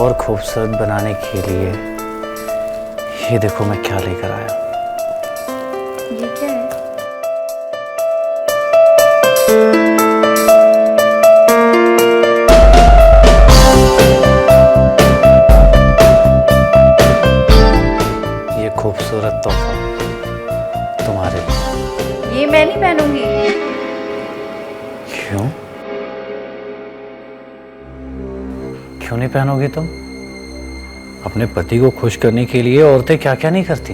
और खूबसूरत बनाने के लिए ये देखो मैं क्या लेकर आया। ये क्या है? ये खूबसूरत तोहफा तुम्हारे लिए। ये मैं नहीं पहनूंगी। क्यों? क्यों नहीं पहनोगी तुम? अपने पति को खुश करने के लिए औरतें क्या क्या नहीं करती,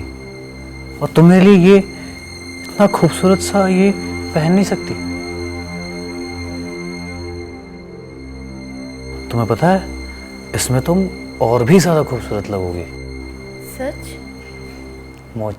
और तुम मेरे लिए ये इतना खूबसूरत सा ये पहन नहीं सकती? तुम्हें पता है इसमें तुम और भी ज्यादा खूबसूरत लगोगी। सच? मुझ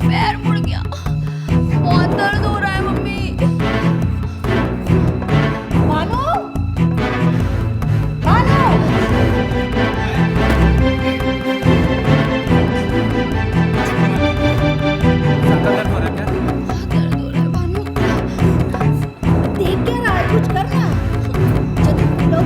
पैर मुड़ गया, बहुत दर्द हो रहा है मम्मी। मानो, मानो। बहुत दर्द हो रहा है मानो। देख क्या रहा है, कुछ कर ना। जल्दी बोलो।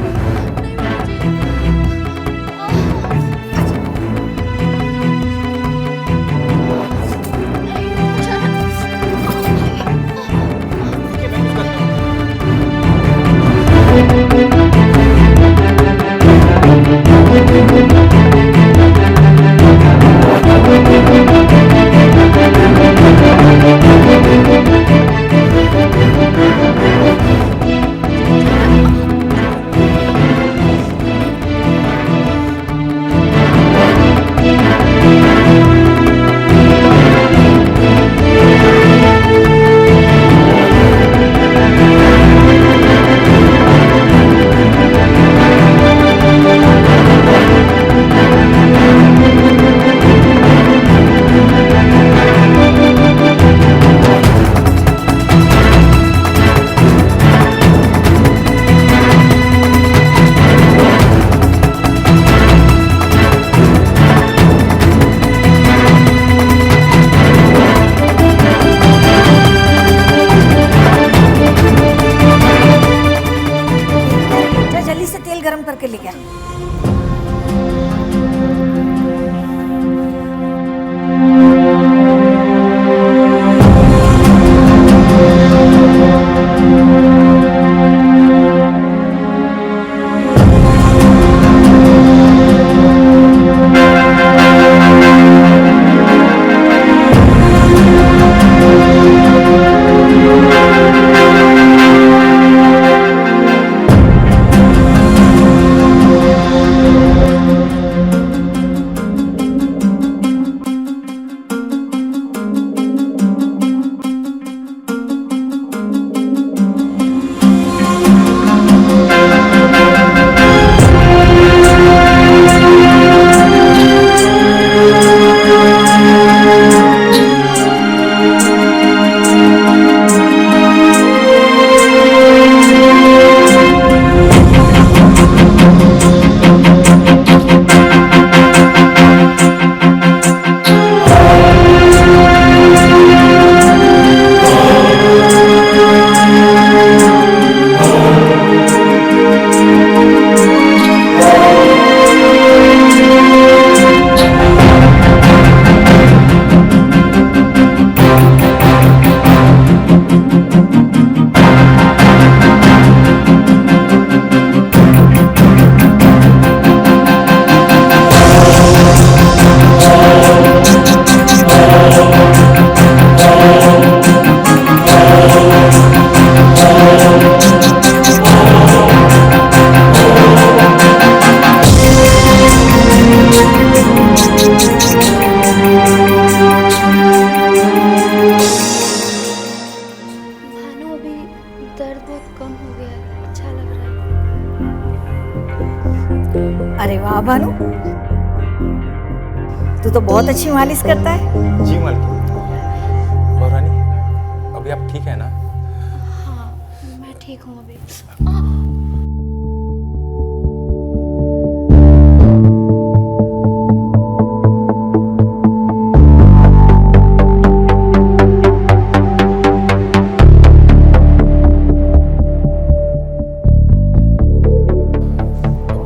नहीं गरम करके ले गया। अरे वाह भानु, तू तो बहुत अच्छी मालिश करता है। जी मालकिन। महारानी, अभी आप ठीक है ना? हाँ, मैं ठीक हूँ अभी।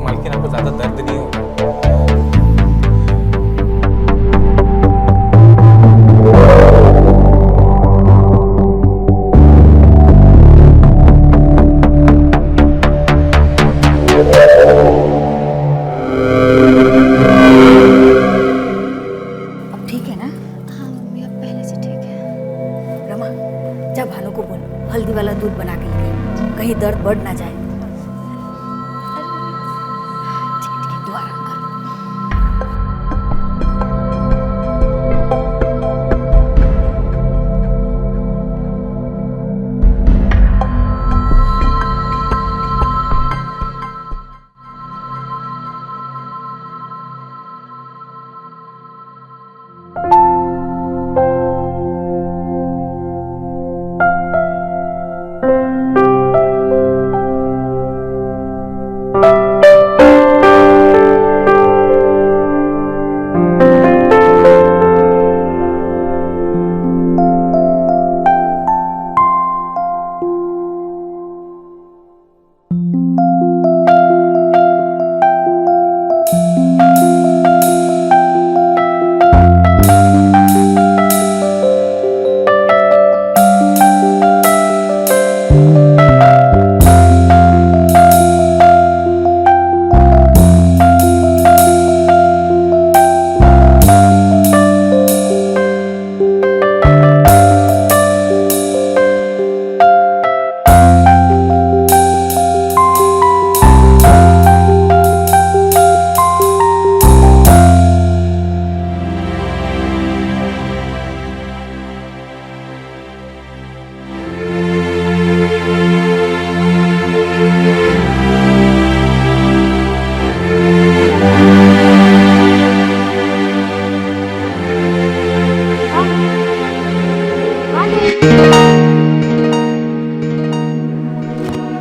मालकिन, आपको ज्यादा दर्द नहीं होगा? अब ठीक है ना? हाँ मम्मी, अब पहले से ठीक है। रमा, जा भानु को बोल हल्दी वाला दूध बना के लेके, कहीं दर्द बढ़ ना जाए। ठीक है, तू आराम कर।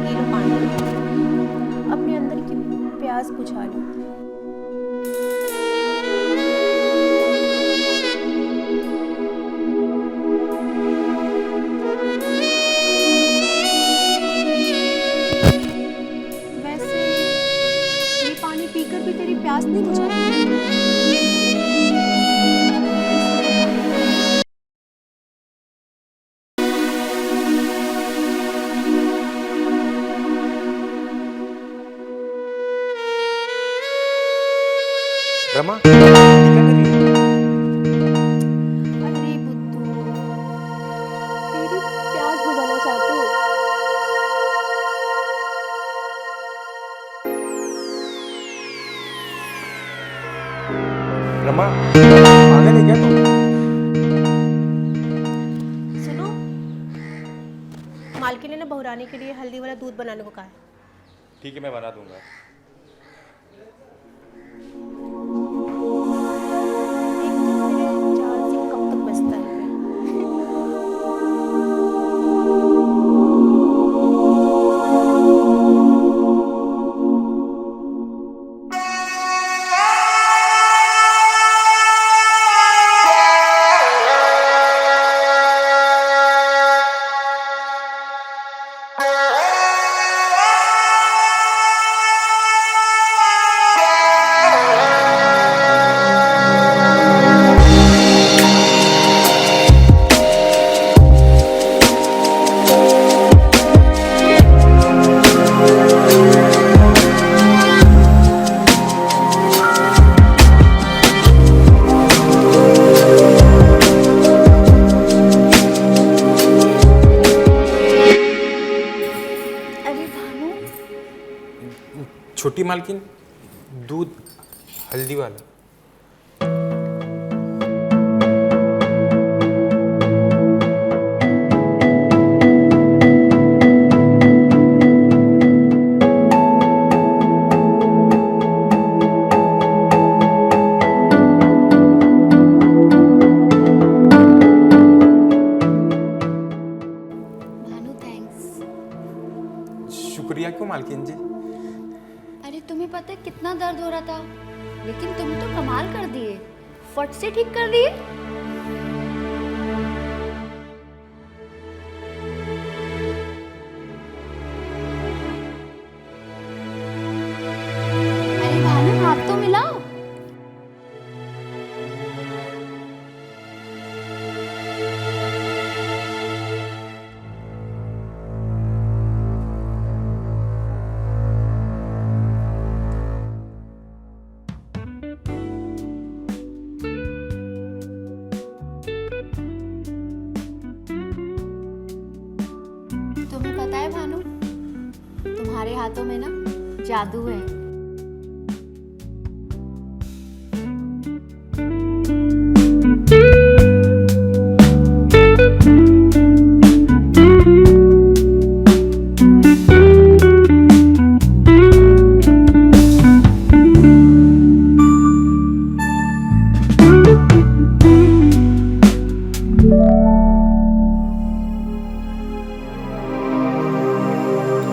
ये लो पानी, अपने अंदर की प्यास बुझा लो। वैसे ये पानी पीकर भी तेरी प्यास नहीं बुझाई? रमा, क्या कर रही है? अरे बुद्धू, तेरी प्यास बुझाना चाहती हूँ। रमा, पागल है क्या तुम? सुनो, मालकिन ने ना बहुरानी के लिए हल्दी वाला दूध बनाने को कहा है। ठीक है, मैं बना दूंगा। देखती हूँ मेरे जाल से कब तक बचता है। छोटी मालकिन, दूध हल्दी वाला। तुम्हें पता है कितना दर्द हो रहा था, लेकिन तुम तो कमाल कर दिए, फट से ठीक कर दिए। अरे भानु, हाथ तो मिलाओ। तुम्हें पता है भानु, तुम्हारे हाथों में ना जादू है।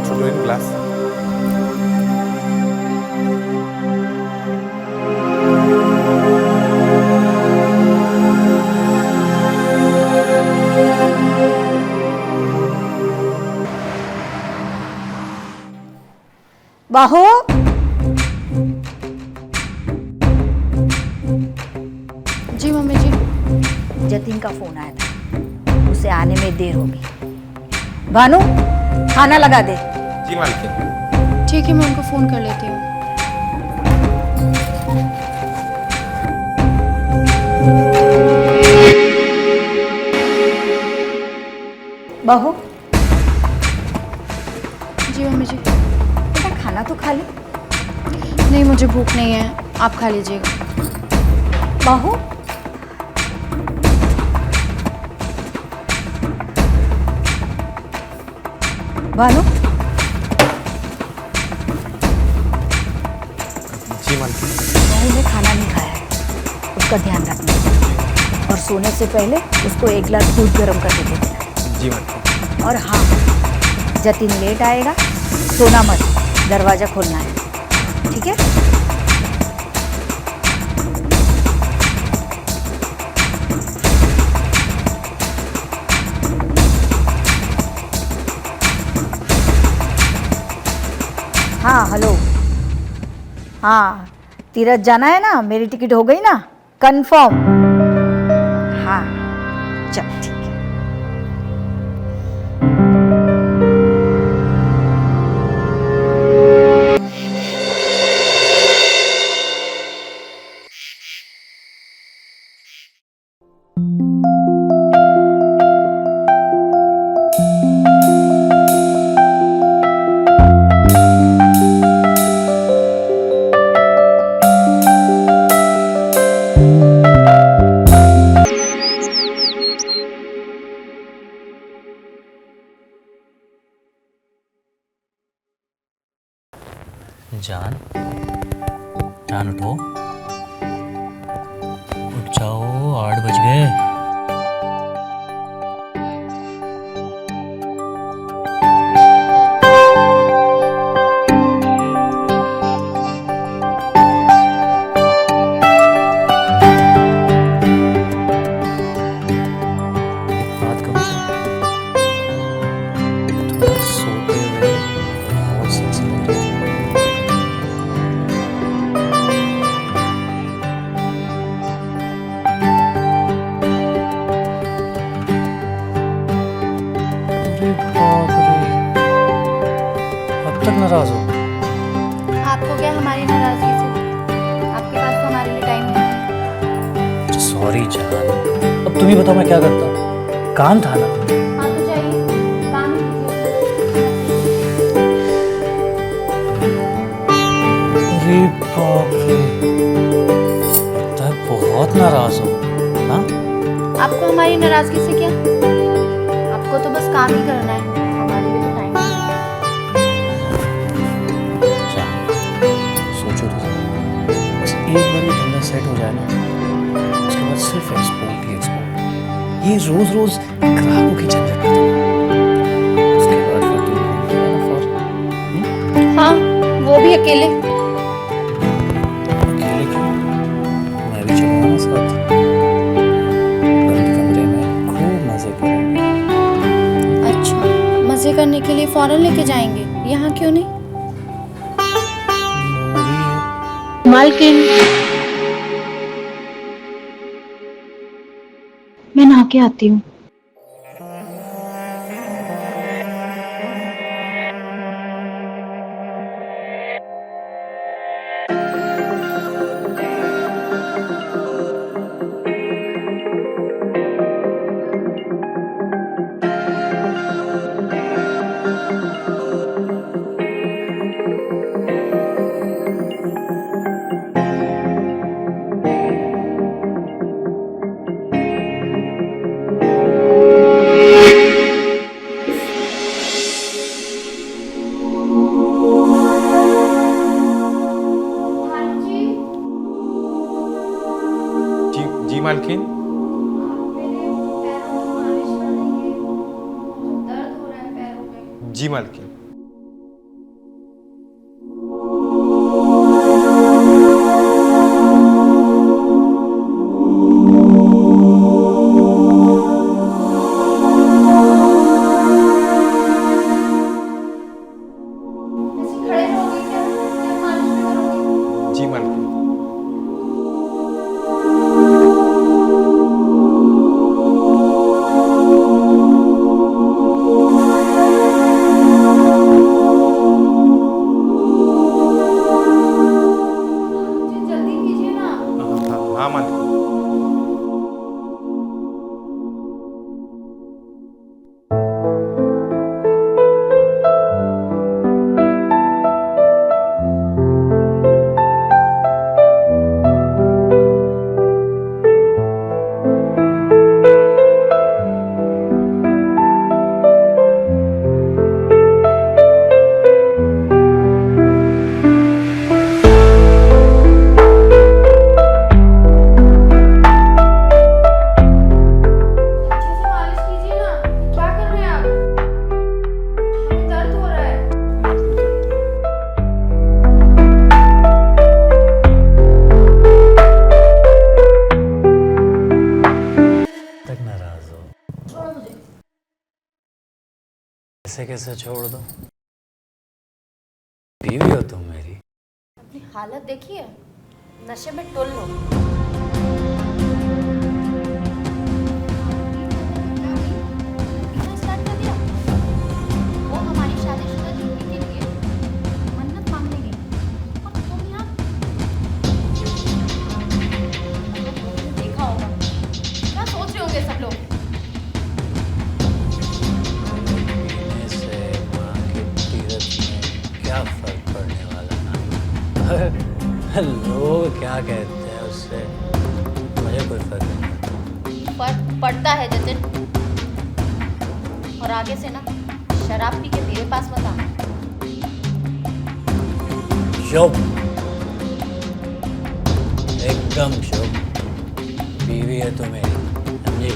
Children class. बाहो, जी मम्मी जी। जतिन का फोन आया था, उसे आने में देर होगी। भानु, खाना लगा दे। जी मालकिन। ठीक है, मैं उनको फोन कर लेती हूँ। बाहो, जी मम्मी जी। बेटा खाना तो खा ले। नहीं, मुझे भूख नहीं है, आप खा लीजिएगा। बाहो, भानु, जी मालकिन। बहू ने खाना नहीं खाया है, उसका ध्यान रखना। और सोने से पहले उसको 1 गिलास दूध गर्म करके दे देना। जी मालकिन। और हाँ, जतिन लेट आएगा, सोना मत, दरवाजा खोलना है, ठीक है? हाँ हेलो, हाँ तीरथ जाना है ना, मेरी टिकट हो गई ना कंफर्म? हाँ चल ठीक है। जान, जान उठो, उठ जाओ, 8 बज गए। रात कब से थोड़ा सोते हुए बहुत सेक्सी लग रही है। अरे बाप रे, अब तक नाराज हो? आपको क्या हमारी नाराजगी से? आपके पास तो हमारे लिए टाइम नहीं है। सॉरी जान, अब तुम ही बताओ मैं क्या करता। काम था ना। हाँ तो जाइए, काम कीजिए। अरे बाप रे, लगता है बहुत नाराज हो। हाँ, आपको हमारी नाराजगी से क्या? आपको तो बस काम ही करना है, हमारे लिए तो टाइम नहीं है। सोचो तो बस एक बार ये धंधा सेट हो जाए ना, उसके बाद सिर्फ एक्सपोर्ट ही एक्सपोर्ट। ये रोज रोज ग्राहकों की झंझट खत्म। उसके बाद फिर तुम घूम के आना फॉर। हाँ, वो भी अकेले। करने के लिए फॉरेन लेके जाएंगे, यहाँ क्यों नहीं? मालकिन, मैं नहा के आती हूँ। जी मालकिन। जी मालकिन। जी मालकिन। जल्दी कीजिए ना। हाँ मालकिन। अच्छे से मालिश कीजिए ना। क्या कर रहे हैं आप? हमें दर्द हो रहा है। तक नाराज हो? छोड़ो मुझे। ऐसे कैसे छोड़ दो? बीवी हो तुम मेरी। अपनी हालत देखिए, नशे में टुल लो। स्टार्ट कर दिया। वो हमारी शादीशुदा जिंदगी के लिए मन्नत मांगने गई और तुम यहाँ देखा होगा। क्या सोच रहे होंगे सब लोग? पीने से माँ के तीरथ में क्या फर्क पड़ने वाला ना। लोग क्या कहते हैं उससे मुझे कोई फर्क नहीं पड़ता। फर्क पड़ता है जतिन। और आगे से ना शराब पी के मेरे पास मत आना। शुभ, एकदम शुभ। बीवी है तो मेरी, समझी?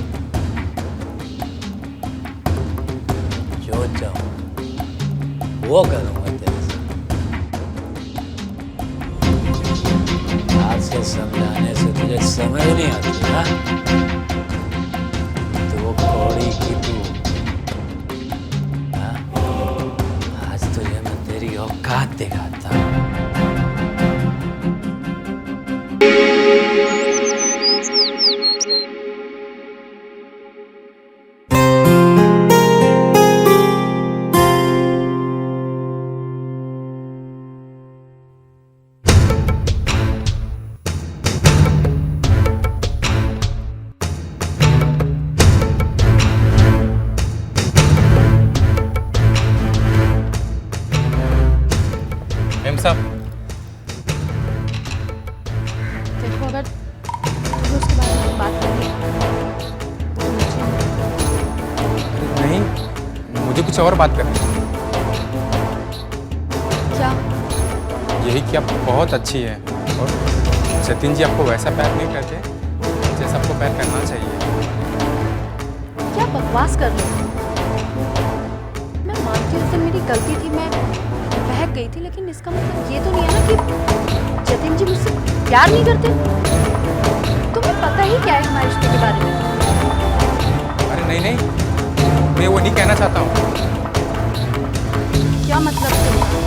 जो चाहूँ वो करूँगा तेरे साथ। आज से समझाने से तुझे समझ नहीं आती ना? तो वो कौड़ी की तू, हाँ? आज तुझे मैं तेरी औकात दिखाता हूँ। एम साहब, देखो अगर तुम्हें उसके बारे में बात करनी है तो मुझे नहीं, मुझे कुछ और बात करनी है। क्या? यही कि आप बहुत अच्छी है और जतिन जी आपको वैसा प्यार नहीं करते जैसा आपको प्यार करना चाहिए। क्या बकवास कर रहे हो? मैं मानती हूँ उस दिन मेरी गलती थी, मैं बहक गई थी, लेकिन इसका मतलब ये तो नहीं है ना कि जतिन जी मुझसे प्यार नहीं करते। तुम्हें पता ही क्या है हमारे रिश्ते के बारे में? अरे नहीं नहीं, मैं वो नहीं कहना चाहता हूँ। क्या मतलब तुम्हारा?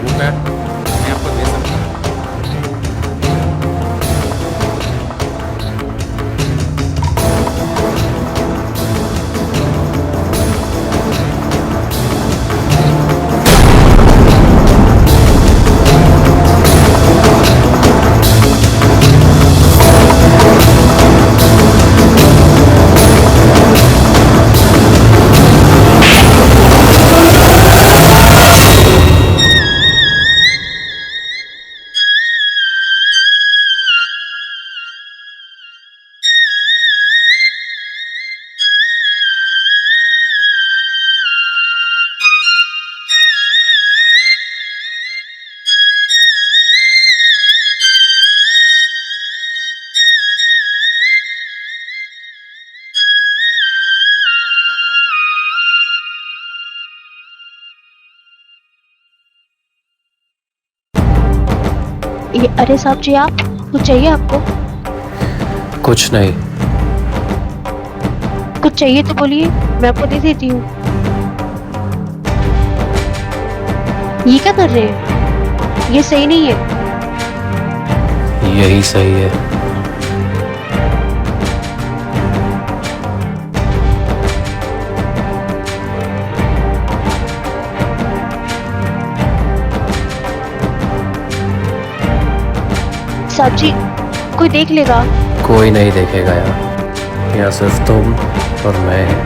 वो पैर मैं आपको दे सकता हूँ। ये अरे साहब जी, आप कुछ चाहिए आपको? कुछ नहीं। कुछ चाहिए तो बोलिए, मैं आपको दे देती हूँ। ये क्या कर रहे हैं? ये सही नहीं है। यही सही है। साहब जी, कोई देख लेगा। कोई नहीं देखेगा यार, यहाँ सिर्फ तुम और मैं हैं।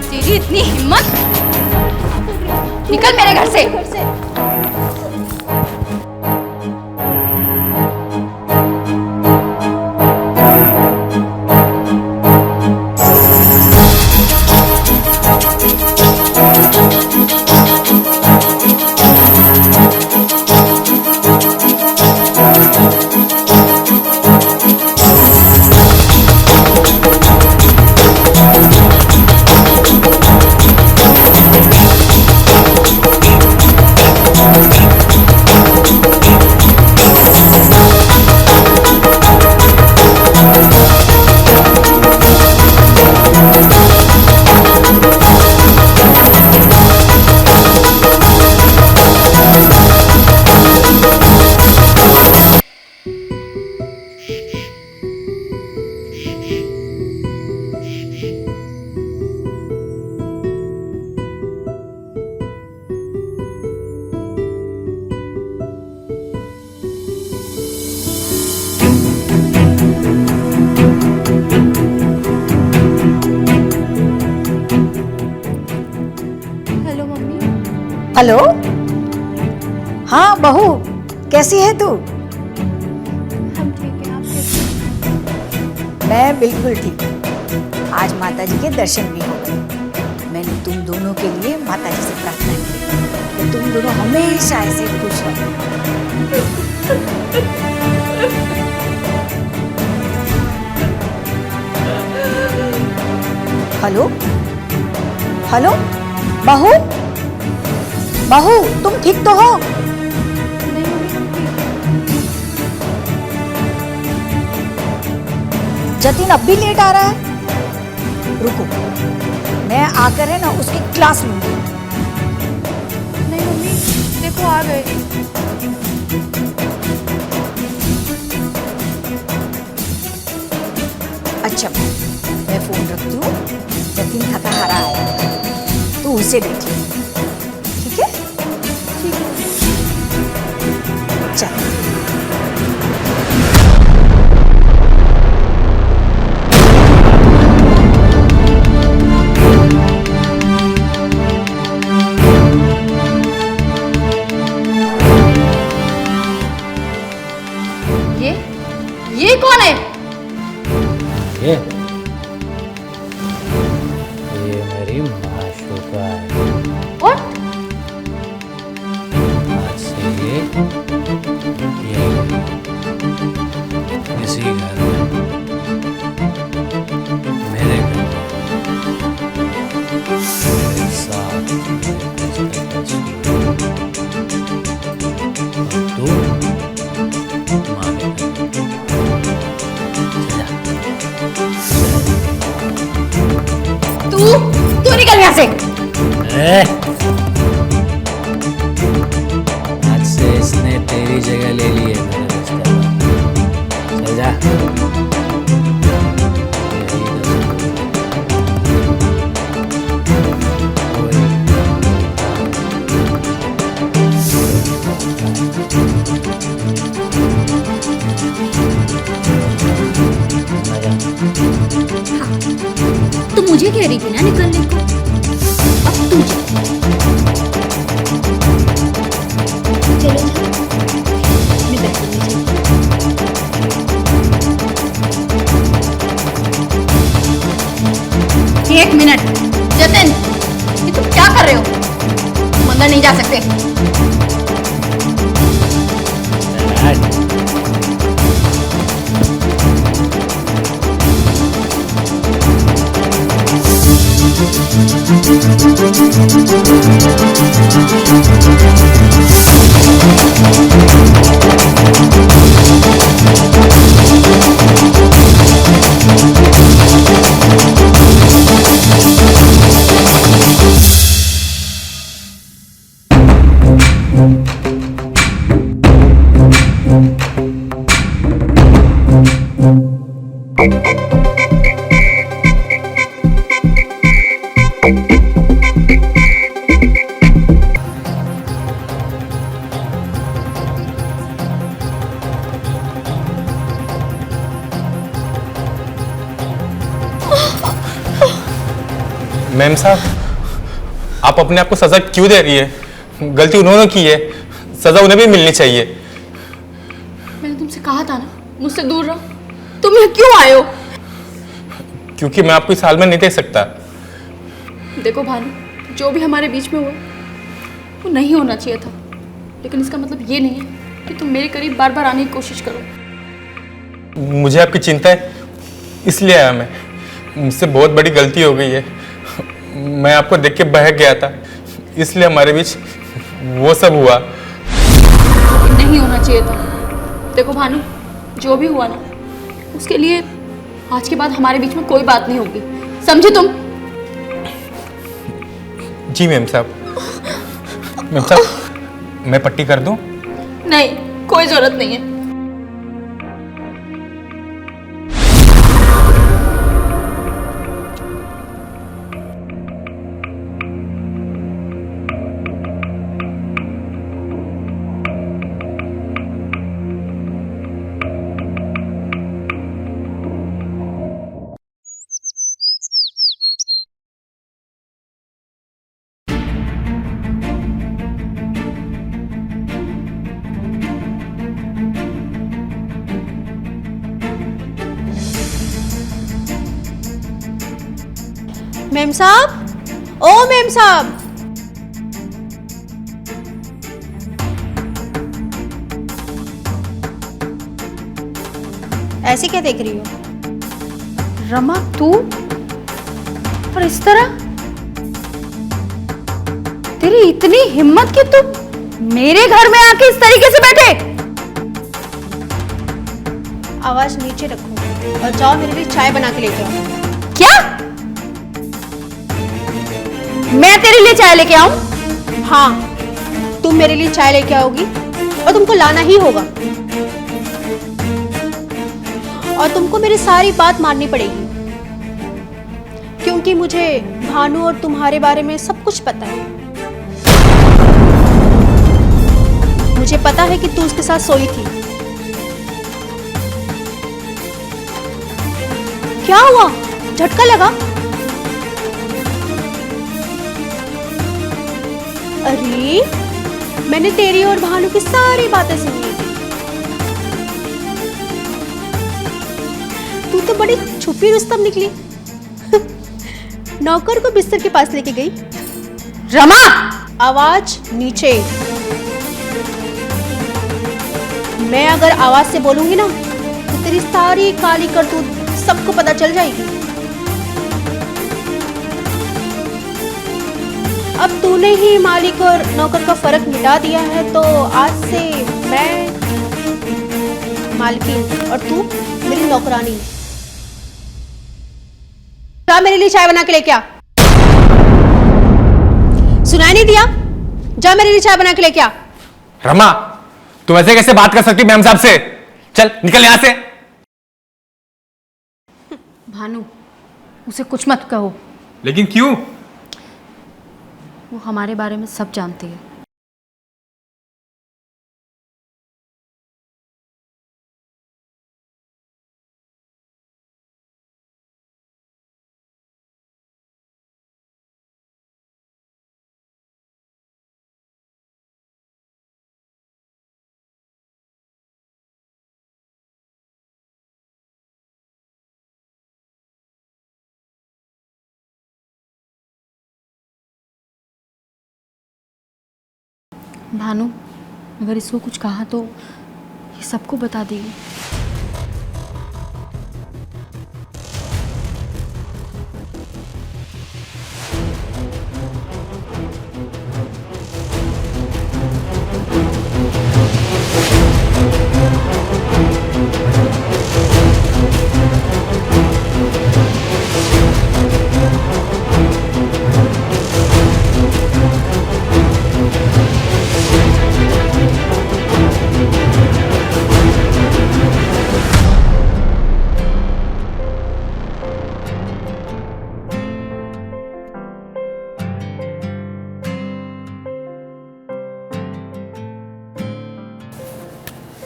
तेरी इतनी हिम्मत, निकल मेरे घर से। Hello mummy. हेलो। हाँ बहू, कैसी है तू? हम ठीक हैं, आप कैसे हैं? मैं बिल्कुल ठीक हूँ। आज माता जी के दर्शन भी हो गए। मैंने तुम दोनों के लिए माता जी से प्रार्थना की कि तुम दोनों हमेशा ऐसे खुश रहो। हेलो हेलो, बहू बहू, तुम ठीक तो हो? नहीं मम्मी, हम ठीक हैं। जतिन अब भी लेट आ रहा है। रुको, मैं आकर है ना उसकी क्लास लूंगी। नहीं मम्मी, देखो आ गए। अच्छा, मैं फोन रखती हूँ। जतिन थका हारा है, तू उसे देख ले, ठीक है? ठीक है। चल। ये कौन है? इसी घर में, मेरे घर में, मेरे साथ तू माँ के घर में। तू निकल यहाँ से। आज से इसने तेरी जगह ले ली है मेरे रिश्तेदार। चल जा। यही तो मुझे कह रही थी ना निकलने को, अब तू जा। चलो जा, मैं बैठूंगी। एक मिनट जतिन, ये तुम क्या कर रहे हो? तुम अंदर नहीं जा सकते। मैम साहब, आप अपने आप को सजा क्यों दे रही है? गलती उन्होंने की है, सजा उन्हें भी मिलनी चाहिए। मैंने तुमसे कहा था ना मुझसे दूर रहो। तुम यहाँ क्यों आए हो? क्योंकि मैं आपको इस हाल में नहीं देख सकता। देखो भानु, जो भी हमारे बीच में हुआ वो नहीं होना चाहिए था, लेकिन इसका मतलब ये नहीं है कि तुम मेरे करीब बार बार आने की कोशिश करो। मुझे आपकी चिंता है, इसलिए आया मैं। मुझसे बहुत बड़ी गलती हो गई है। मैं आपको देख के बहक गया था, इसलिए हमारे बीच वो सब हुआ। नहीं होना चाहिए था। देखो भानु, जो भी हुआ ना, उसके लिए आज के बाद हमारे बीच में कोई बात नहीं होगी, समझे तुम? जी मैम साहब। मैम साहब, मैं पट्टी कर दूं? नहीं, कोई जरूरत नहीं है। मेम साहब, ओ मेम साहब, ऐसे क्या देख रही हो? रमा तू? और इस तरह? तेरी इतनी हिम्मत कि तू मेरे घर में आके इस तरीके से बैठे? आवाज नीचे रखो और जाओ मेरे लिए चाय बना के लेके आओ। क्या? मैं तेरे लिए चाय लेके आऊं? हाँ, तुम मेरे लिए चाय लेके आओगी और तुमको लाना ही होगा, और तुमको मेरी सारी बात माननी पड़ेगी, क्योंकि मुझे भानु और तुम्हारे बारे में सब कुछ पता है। मुझे पता है कि तू उसके साथ सोई थी। क्या हुआ? झटका लगा? अरे, मैंने तेरी और भानु की सारी बातें सुनी। तू तो बड़ी छुपी रुस्तम निकली। नौकर को बिस्तर के पास लेके गई। रमा! आवाज नीचे। मैं अगर आवाज से बोलूंगी ना तो तेरी सारी काली करतूत सबको पता चल जाएगी। अब तूने ही मालिक और नौकर का फर्क मिटा दिया है, तो आज से मैं मालकिन और तू मेरी नौकरानी। जा मेरे लिए चाय बना के लेके आ। सुनाई नहीं दिया? जा मेरे लिए चाय बना के लेके आ। रमा, तुम ऐसे कैसे बात कर सकती मैम साहब से? चल निकल यहां से। भानु, उसे कुछ मत कहो। लेकिन क्यों? वो हमारे बारे में सब जानती है। भानु, अगर इसको कुछ कहा तो ये सबको बता देगी।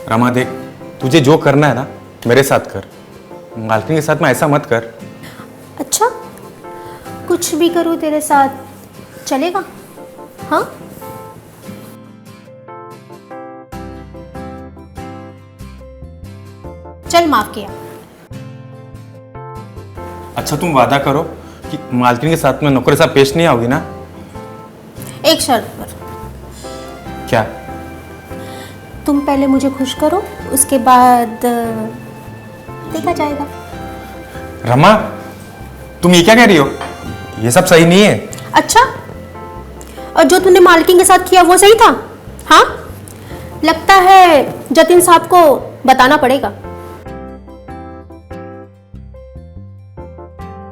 रमा देख, तुझे जो करना है ना मेरे साथ कर, मालकिन के साथ में ऐसा मत कर। अच्छा, कुछ भी करूं तेरे साथ चलेगा? हाँ, चल माफ किया। अच्छा तुम वादा करो कि मालकिन के साथ में नौकर के साथ पेश नहीं आओगी ना? एक शर्त पर। क्या? तुम पहले मुझे खुश करो, उसके बाद देखा जाएगा। रमा, तुम ये क्या कह रही हो? ये सब सही नहीं है। अच्छा, और जो तूने मालकिन के साथ किया वो सही था? हाँ, लगता है जतिन साहब को बताना पड़ेगा।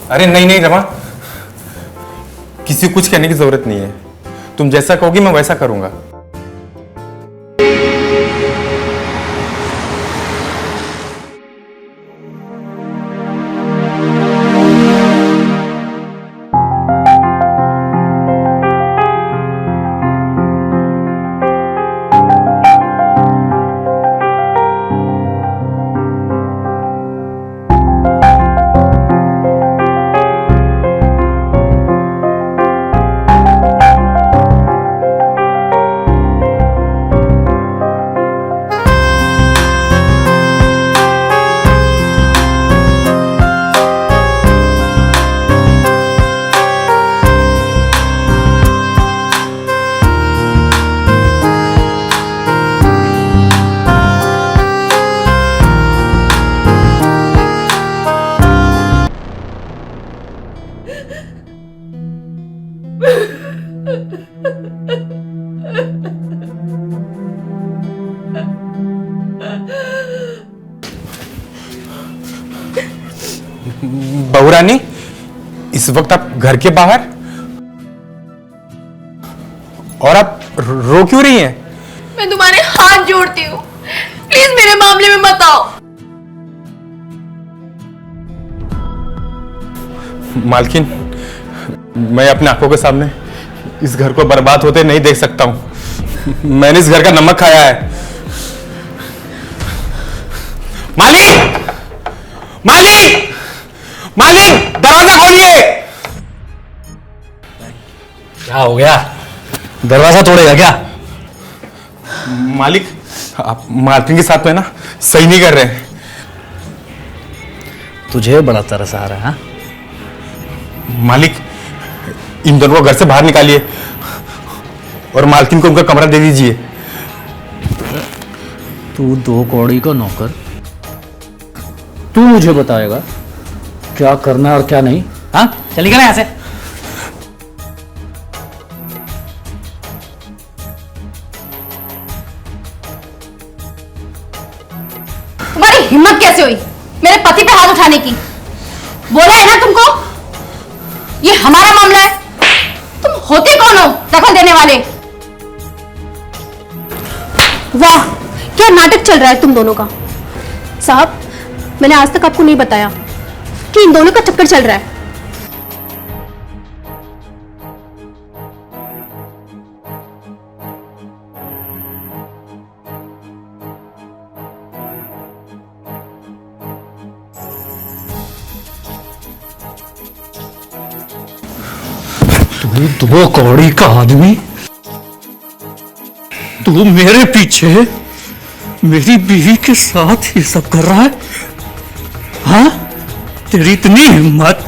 अरे नहीं नहीं रमा, किसी को कुछ कहने की जरूरत नहीं है। तुम जैसा कहोगी मैं वैसा करूंगा। बहुरानी, इस वक्त आप घर के बाहर और आप रो क्यों रही हैं? मैं तुम्हारे हाथ जोड़ती हूँ, प्लीज मेरे मामले में मत आओ। मालकिन, मैं अपने आंखों के सामने इस घर को बर्बाद होते नहीं देख सकता हूं। मैंने इस घर का नमक खाया है। मालिक! मालिक! मालिक! दरवाजा खोलिए! क्या हो गया? दरवाजा तोड़ेगा क्या? मालिक, आप मालकिन के साथ में ना सही नहीं कर रहे। तुझे बड़ा तरस आ रहा है? मालिक, इन दोनों को घर से बाहर तू 2 कौड़ी का नौकर, तू मुझे बताएगा क्या करना है और क्या नहीं? हाँ, चली गया यहाँ से। तुम्हारी हिम्मत कैसे हुई मेरे पति पे हाथ उठाने की? बोला है ना तुमको, ये हमारा मामला है। तुम होते कौन हो दखल देने वाले? वाह, क्या नाटक चल रहा है तुम दोनों का। साहब, मैंने आज तक आपको नहीं बताया कि इन दोनों का चक्कर चल रहा है। तू 2 कौड़ी का आदमी, तू मेरे पीछे मेरी बीवी के साथ ये सब कर रहा है? हाँ, तेरी इतनी हिम्मत?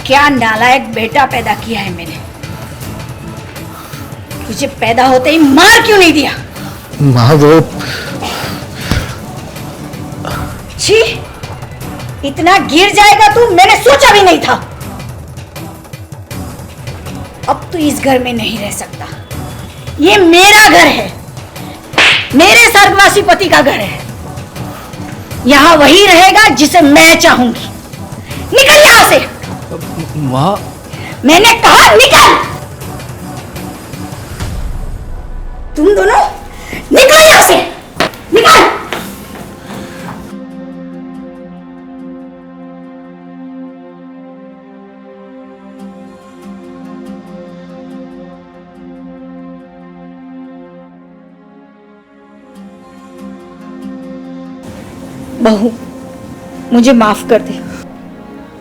क्या नालायक बेटा पैदा किया है मैंने। तुझे पैदा होते ही मार क्यों नहीं दिया? माँ वो छी, इतना गिर जाएगा तू, मैंने सोचा भी नहीं था। अब तू इस घर में नहीं रह सकता। ये मेरा घर है, मेरे स्वर्गवासी पति का घर है। यहां वही रहेगा जिसे मैं चाहूंगी। निकल यहां से। माँ, मैंने कहा निकल। तुम दोनों निकलो यहां से, निकल। बहू, मुझे माफ कर दे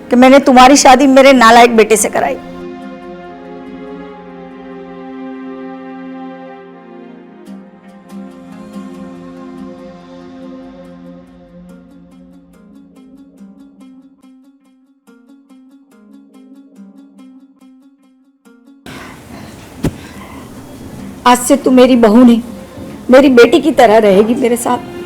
कि मैंने तुम्हारी शादी मेरे नालायक बेटे से कराई। आज से तू मेरी बहू नहीं, मेरी बेटी की तरह रहेगी मेरे साथ।